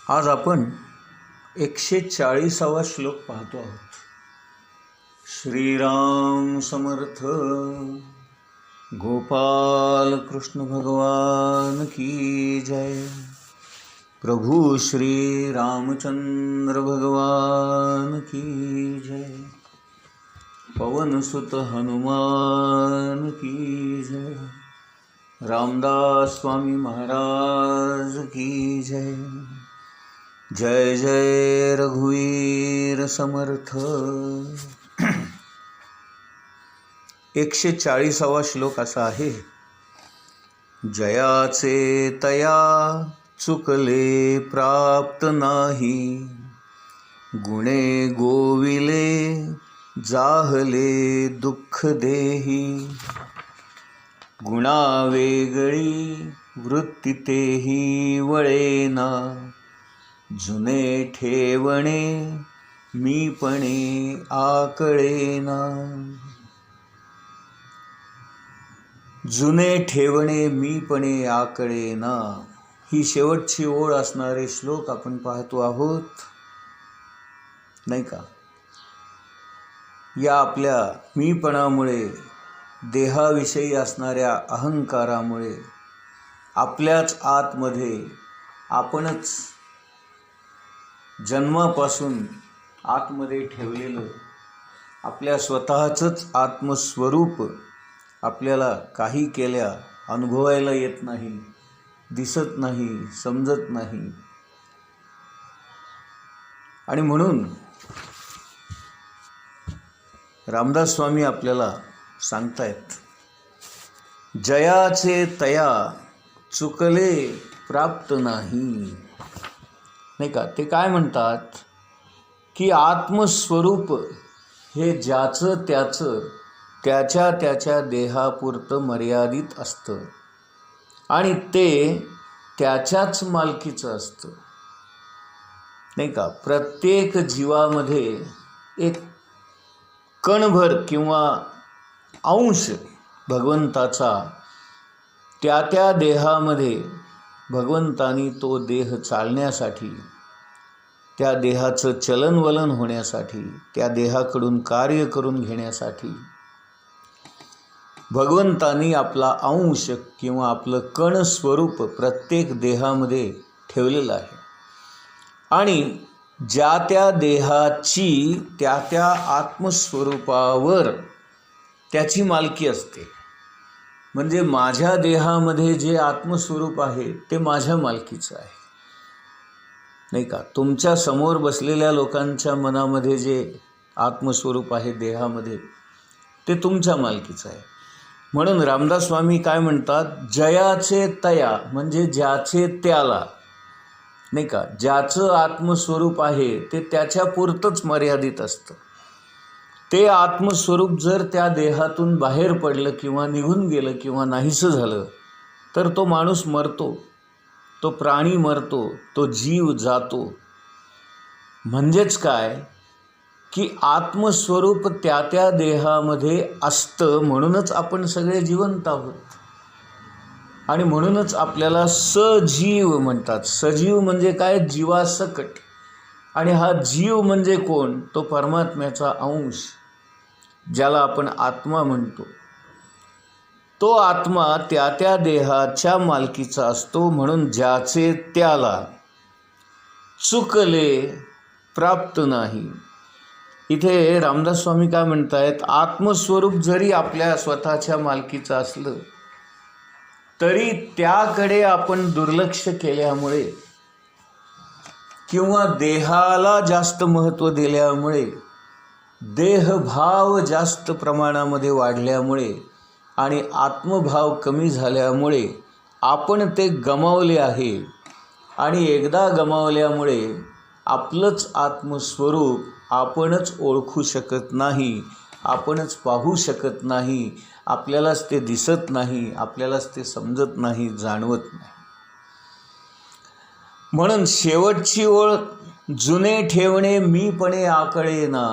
आज आपण 140वा श्लोक पाहतो आहोत. श्रीराम समर्थ. गोपाल कृष्ण भगवान की जय. प्रभु श्री रामचंद्र भगवान की जय. पवन सुत हनुमान की जय. रामदास स्वामी महाराज की जय. जय जय रघुवीर समर्थ. 140वा श्लोक असा आहे. जयाचे तया चुकले प्राप्त नाही, गुणे गोविले जाहले दुःख देही. गुणा वेगळी वृत्ती तेही वळेना, जुने ठेवणे मीपणे आकळेना. जुने ठेवणे मीपणे आकळेना ही शेवटची ओळ असणारे श्लोक आपण पाहतो आहोत, नाही का? या आपल्या मीपणामुळे, देहाविषयी असणाऱ्या अहंकारामुळे आपल्याच आतमध्ये आपणच जन्मापासून आतमध्ये ठेवलेलं आपल्या स्वतःचंच आत्मस्वरूप आपल्याला काही केल्या अनुभवायला येत नाही, दिसत नाही, समजत नाही. आणि म्हणून रामदास स्वामी आपल्याला सांगतायत, जयाचे तया चुकले प्राप्त नाही. नाही का? ते काय म्हणतात की आत्मस्वरूप हे ज्याचं त्याचं त्याच्या त्याच्या देहापुरतं मर्यादित असतं आणि ते त्याच्याच मालकीचं असतं, नाही का? प्रत्येक जीवामध्ये एक कणभर किंवा अंश भगवंताचा त्या त्या देहामध्ये, भगवंतानी तो देह चालण्यासाठी, त्या देहाचं चलनवलन होण्यासाठी, त्या देहाकडून कार्य करून घेण्यासाठी भगवंतानी आपला अंश किंवा आपलं कण स्वरूप प्रत्येक देहामध्ये ठेवलेलं आहे. आणि ज्या त्या देहाची त्या त्या आत्मस्वरूपावर त्याची मालकी असते. म्हणजे माझ्या देहामध्ये जे आत्मस्वरूप आहे ते माझ्या मालकीचं आहे, नाही का? तुमच्या समोर बसलेल्या लोकांच्या मनामध्ये जे आत्मस्वरूप आहे देहामध्ये ते तुमच्या मालकीचं आहे. म्हणून रामदास स्वामी काय म्हणतात, जयाचे तया म्हणजे ज्याचे त्याला, नाही का? ज्याचं आत्मस्वरूप आहे ते त्याच्या पुरतंच मर्यादित असतं. ते आत्मस्वरूप जर त्या देहातून बाहेर पडलं किंवा निघून गेलं किंवा नाहीसं झालं तर तो माणूस मरतो, तो प्राणी मरतो, तो जीव जातो. म्हणजेच काय की आत्मस्वरूप त्या त्या देहामध्ये असतं, म्हणूनच आपण सगळे जिवंत आहोत. आणि म्हणूनच आपल्याला सजीव म्हणतात. सजीव म्हणजे काय? जीवासकट. आणि हा जीव म्हणजे कोण? तो परमात्म्याचा अंश, ज्याला आपण आत्मा म्हणतो. तो आत्मा त्या त्या देहाच्या मालकीचा असतो. म्हणून ज्याचे त्याला चुकले प्राप्त नाही. इथे रामदास स्वामी काय म्हणतायत, आत्मस्वरूप जरी आपल्या स्वतःच्या मालकीचं असलं तरी त्याकडे आपण दुर्लक्ष केल्यामुळे किंवा देहाला जास्त महत्त्व दिल्यामुळे, देहभाव जास्त प्रमाणामध्ये वाढल्यामुळे आणि आत्मभाव कमी झाल्यामुळे आपण ते गमावले आहे. आणि एकदा गमावल्यामुळे आपलंच आत्मस्वरूप आपणच ओळखू शकत नाही, आपणच पाहू शकत नाही, आपल्यालाच ते दिसत नाही, आपल्यालाच ते समजत नाही, जाणवत नाही. म्हणून शेवटची ओळ, जुने ठेवणे मीपणे आकळेना,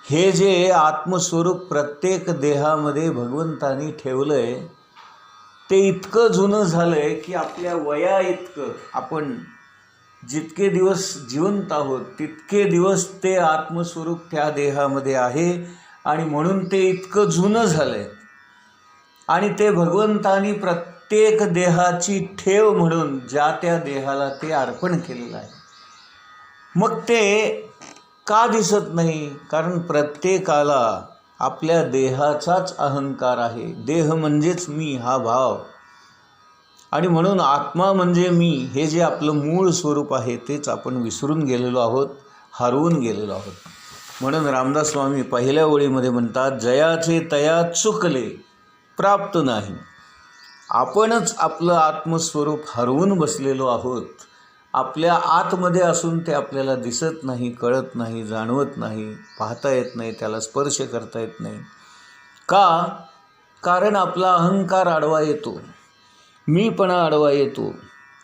हे जे आत्मस्वरूप प्रत्येक देहामध्ये भगवंतानी ठेवलंय ते इतकं जुनं झालंय की आपल्या वया इतकं आपण जितके दिवस जिवंत आहोत तितके दिवस ते आत्मस्वरूप त्या देहामध्ये आहे आणि म्हणून ते इतकं जुनं झालं आहे आणि ते भगवंतानी प्रत्येक देहाची ठेव म्हणून ज्या त्या देहाला ते अर्पण केलेलं आहे. मग ते का दिसत नाही? कारण प्रत्येकाला आपल्या देहाचाच अहंकार आहे. देह म्हणजेच मी हा भाव, आणि म्हणून आत्मा म्हणजे मी हे जे आपलं मूळ स्वरूप आहे तेच आपण विसरून गेलेलो आहोत, हरवून गेलेलो आहोत. म्हणून रामदास स्वामी पहिल्या ओळीमध्ये म्हणतात, जयाचे तया चुकले प्राप्त नाही. आपणच आपलं आत्मस्वरूप हरवून बसलेलो आहोत. आपल्या आतमध्ये असून ते आपल्याला दिसत नाही, कळत नाही, जाणवत नाही, पाहता येत नाही, त्याला स्पर्श करता येत नाही. का? कारण आपला अहंकार आडवा येतो, मीपणा आडवा येतो,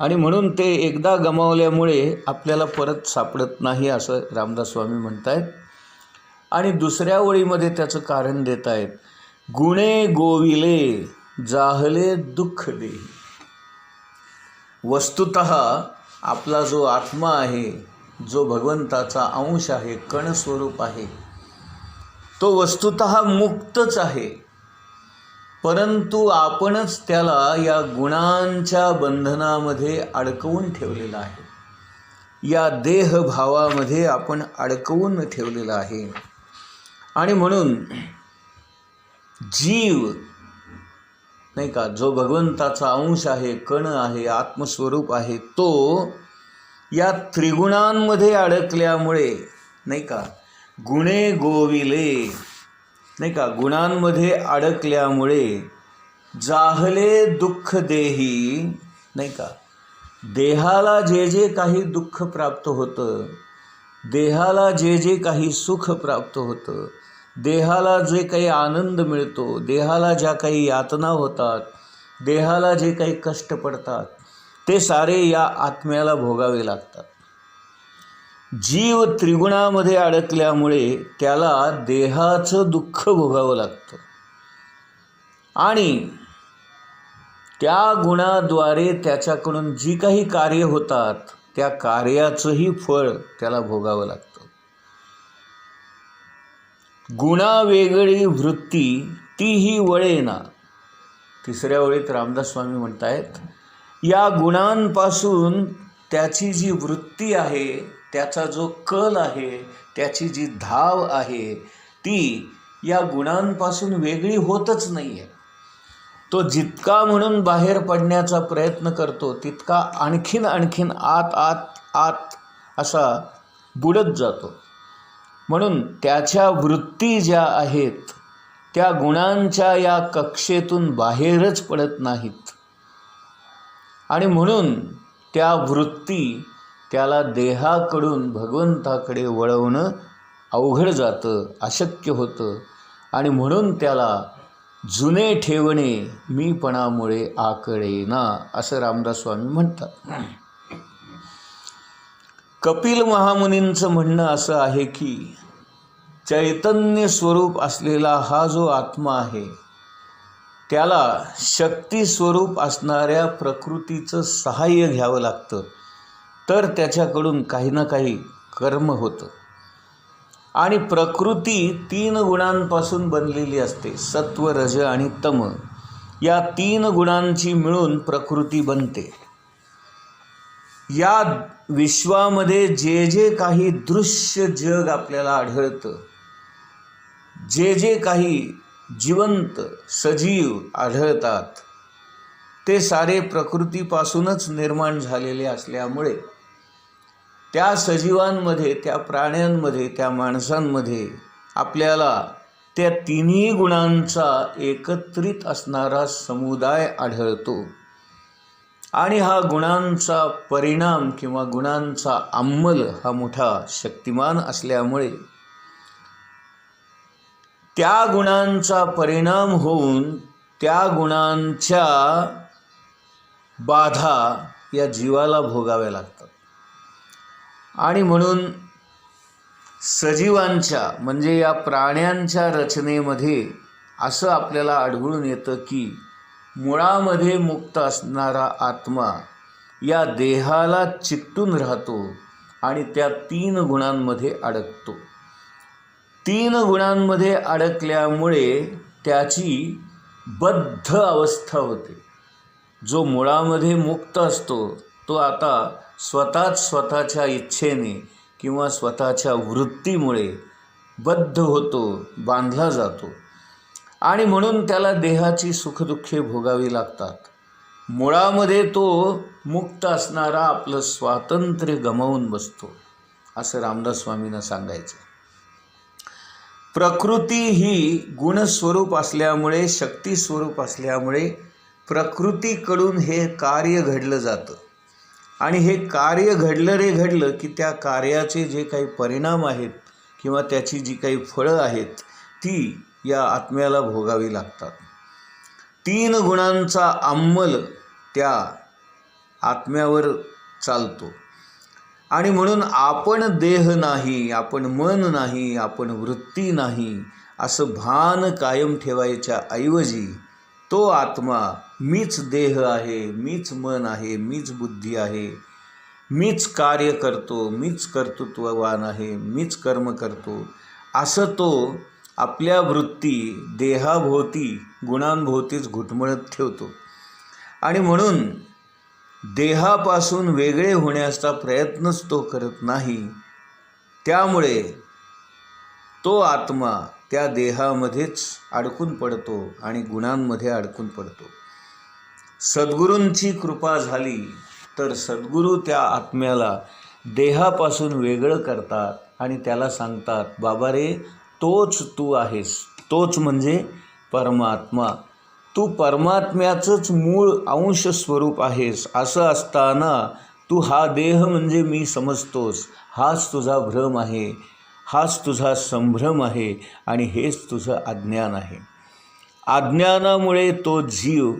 आणि म्हणून ते एकदा गमावल्यामुळे आपल्याला परत सापडत नाही असं रामदास स्वामी म्हणत आहेत. आणि दुसऱ्या ओळीमध्ये त्याचं कारण देत आहेत, गुणे गोविले जाहले दुःख देही. वस्तुतः आपला जो आत्मा आहे, जो भगवंताचा अंश आहे, कणस्वरूप आहे, तो वस्तुतः मुक्तच आहे. परंतु आपणच त्याला या गुणांच्या बंधनामध्ये अडकवून ठेवलेला आहे. या देहभावामध्ये आपण अडकवून ठेवलेला आहे. आणि म्हणून जीव नाही का, जो भगवंताचा अंश आहे, कण आहे, आत्मस्वरूप आहे, तो या त्रिगुणांमध्ये अडकल्यामुळे नाही का, गुणे गोविले नाही का, गुणांमध्ये अडकल्यामुळे जाहले दुःख देही नाही का, देहाला जे जे काही दुःख प्राप्त होतं, देहाला जे जे काही सुख प्राप्त होतं, देहाला जे काही आनंद मिळतो, देहाला ज्या काही यातना होतात, देहाला जे काही कष्ट पडतात, ते सारे या आत्म्याला भोगावे लागतात. जीव त्रिगुणामध्ये अडकल्यामुळे त्याला देहाचं दुःख भोगावं लागतं आणि त्या गुणाद्वारे त्याच्याकडून जी काही कार्य होतात त्या कार्याचंही फळ त्याला भोगावं लागतं. गुणावेगळी वृत्ती तीही वळेना. तिसऱ्या ओळीत रामदास स्वामी म्हणत आहेत, या गुणांपासून त्याची जी वृत्ती आहे, त्याचा जो कल आहे, त्याची जी धाव आहे, ती या गुणांपासून वेगळी होतच नाही आहे. तो जितका म्हणून बाहेर पडण्याचा प्रयत्न करतो तितका आणखीन आत आत आत असा बुडत जातो. म्हणून त्याच्या वृत्ती ज्या आहेत त्या गुणांच्या या कक्षेतून बाहेरच पडत नाहीत आणि म्हणून त्या वृत्ती त्याला देहाकडून भगवंताकडे वळवणं अवघड जातं, अशक्य होतं आणि म्हणून त्याला जुने ठेवणे मीपणामुळे आकळेना असं रामदास स्वामी म्हणतात. कपिल महामुनींचं म्हणणं असं आहे की चैतन्य स्वरूप असलेला हा जो आत्मा आहे त्याला शक्ती स्वरूप असणाऱ्या प्रकृतीचं सहाय्य घ्यावं लागतं, तर त्याच्याकडून काही ना काही कर्म होतं. आणि प्रकृती 3 गुणांपासून बनलेली असते, सत्व, रज आणि तम. या 3 गुणांची मिळून प्रकृती बनते. या विश्वामध्ये जे जे काही दृश्य जग आपल्याला आढळतं, जे जे काही जिवंत सजीव आढळतात, ते सारे प्रकृतीपासूनच निर्माण झालेले असल्यामुळे त्या सजीवांमध्ये, त्या प्राण्यांमध्ये, त्या माणसांमध्ये आपल्याला त्या 3ही गुणांचा एकत्रित असणारा समुदाय आढळतो. आणि हा गुणांचा परिणाम किंवा गुणांचा अंमल हा मोठा शक्तिमान असल्यामुळे त्या गुणांचा परिणाम होऊन त्या गुणांच्या बाधा या जीवाला भोगाव्या लागतात. आणि म्हणून सजीवांच्या म्हणजे या प्राण्यांच्या रचनेमध्ये असं आपल्याला आढळून येतं की मुळामध्ये मुक्त असणारा आत्मा या देहाला चिकटून राहतो आणि त्या 3 गुणांमध्ये अडकतो. 3 गुणांमध्ये अडकल्यामुळे त्याची बद्ध अवस्था होते. जो मुळामध्ये मुक्त असतो तो आता स्वतःच्या इच्छेने किंवा स्वतःच्या वृत्तीमुळे बद्ध होतो, बांधला जातो आणि म्हणून त्याला देहाची सुखदुःखे भोगावी लागतात. मुळामध्ये तो मुक्त असणारा आपलं स्वातंत्र्य गमावून बसतो, असं रामदास स्वामींना सांगायचं. प्रकृती ही गुणस्वरूप असल्यामुळे, शक्ती स्वरूप असल्यामुळे प्रकृतीकडून हे कार्य घडलं जातं आणि हे कार्य घडलं की त्या कार्याचे जे काही परिणाम आहेत किंवा त्याची जी काही फळं आहेत ती या आत्म्याला भोगावी लागतात. 3 गुणांचा अंमल त्या आत्म्यावर चालतो आणि म्हणून आपण देह नाही, आपण मन नाही, आपण वृत्ती नाही असं भान कायम ठेवायच्या ऐवजी तो आत्मा मीच देह आहे, मीच मन आहे, मीच बुद्धी आहे, मीच कार्य करतो, मीच कर्तृत्ववान आहे, मीच कर्म करतो असं तो आपल्या वृत्ती देहाभोवती गुणांभोवतीच घुटमळत ठेवतो आणि म्हणून देहापासून वेगळे होण्याचा प्रयत्नच तो करत नाही. त्यामुळे तो आत्मा त्या देहामध्येच अडकून पडतो आणि गुणांमध्ये अडकून पडतो. सद्गुरूंची कृपा झाली तर सद्गुरू त्या आत्म्याला देहापासून वेगळं करतात आणि त्याला सांगतात, बाबा रे, तोच तू आहेस, तोच म्हणजे परमात्मा, तू परमात्म्याचंच मूळ अंश स्वरूप आहेस. असं असताना तू हा देह म्हणजे मी समजतोस, हाच तुझा भ्रम आहे, हाच तुझा संभ्रम आहे आणि हेच तुझं अज्ञान आहे. अज्ञानामुळे तो जीव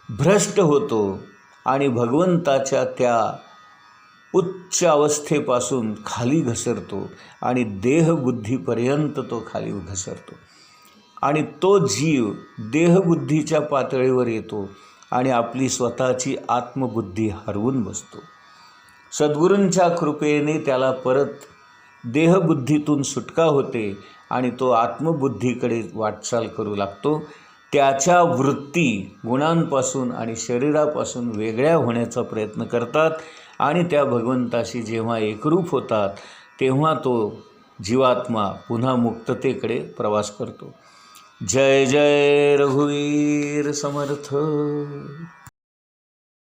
भ्रष्ट होतो आणि भगवंताच्या त्या उच्च अवस्थेपासून खाली घसरतो आणि देहबुद्धीपर्यंत तो खाली घसरतो आणि तो जीव देहबुद्धीच्या पातळीवर येतो आणि आपली स्वतःची आत्मबुद्धी हरवून बसतो. सद्गुरूंच्या कृपेने त्याला परत देहबुद्धीतून सुटका होते आणि तो आत्मबुद्धीकडे वाटचाल करू लागतो. त्याच्या वृत्ती गुणांपासून आणि शरीरापासून वेगळ्या होण्याचा प्रयत्न करतात आणि त्या भगवंताशी जेव्हा एकरूप होतात तेव्हा तो जीवात्मा पुन्हा मुक्ततेकडे प्रवास करतो. जय जय रघुवीर समर्थ.